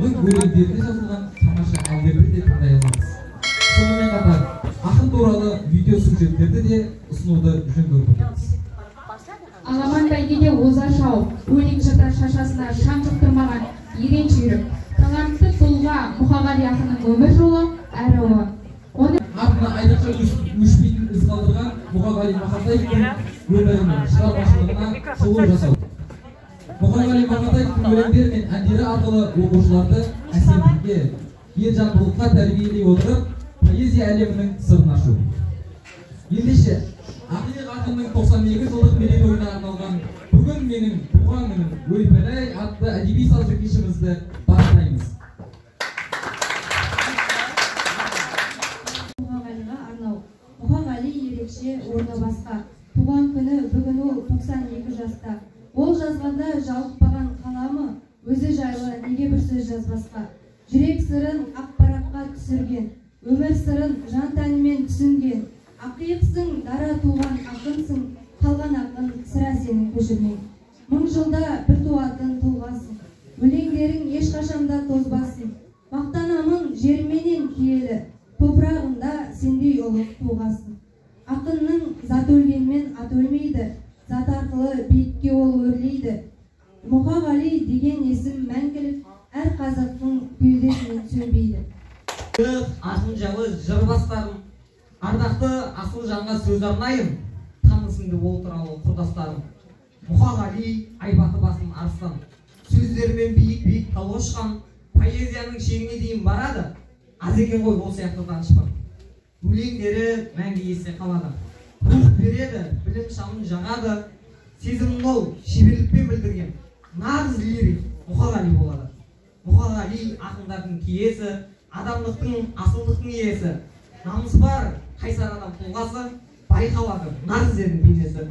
оның өлеңдеріне жазылған тамаша әндерді де тыңдай аламыз. Сонымен қатар ақын туралы видео сюжеттерді де ұсынуды жөн көріп отырмыз. Аламан бәйгеде оза шауып, өлең жырда шашасына шаң жұқтырмаған ерен жүйрік, талантты тұлға Мұқағали ақынның өмір жолы әрі артына айрықша өшпейтін із қалдырған Мұқағали Мақатаевтың өмірінің шығармашылығына шолу жасау. Мұқағали Мақатаевтың өлеңдері мен әндері арқылы оқушыларды әсемдікке, елжандылыққа тәрбиелей отырып, поэзия әлемінің сырын ашу. Ендеше, Ақиық ақынның 92 жылдық мерейтойына арналған бүгін менің туған күнім Ой-пәләй атты әдеби сазды кешімізді бастаймыз. Мұқағалиға арнау. Мұқағали ерекше, орны басқа. Туған күні бүгін ол 92 жаста. Ол жазғанда жалықпаған қаламы, өзі жайлы неге бір сөз жазбасқа. Жүрек сырын ақ параққа түсірген, өмір сырын жан тәнімен түсінген. Ақиықсың, дара туған ақынсың, қалған ақын сірә сенің көшірмей. Мың жылда бір туатын тұлғасың, өлеңдерің ешқашанда тозбасын. Мақтанамын жерменен киелі, топырағында сендей ұлық туғасын. Ақынның зат өлгенмен ат өлмейді, зат арқылы биікке ол өрлейді. Мұқағали деген есім мәңгілік, әр қазақтың кеудесінен сөнбейді. Ақын жайлы жыр бастарым, ардақты асыл жанға сөз арнайын, танысыңды ол туралы құрдастарым. Мұқағали айбаты басым арыстан, сөздерімен биік-биік тал қошқан, поэзияның шегіне дейін барады, аз екен ғой ол сияқты данышпан. Өлеңдері мәңгі есте қалады, рух береді, білім шамын жағады, сезімін ол шеберлікпен білдірген, нағыз лирик Мұқағали болады. Мұқағали ақындардың киесі, адамдықтың, асылдықтың иесі, намыс бар қайсар адам тұлғасы, байқалады нағыз ердің бейнесі.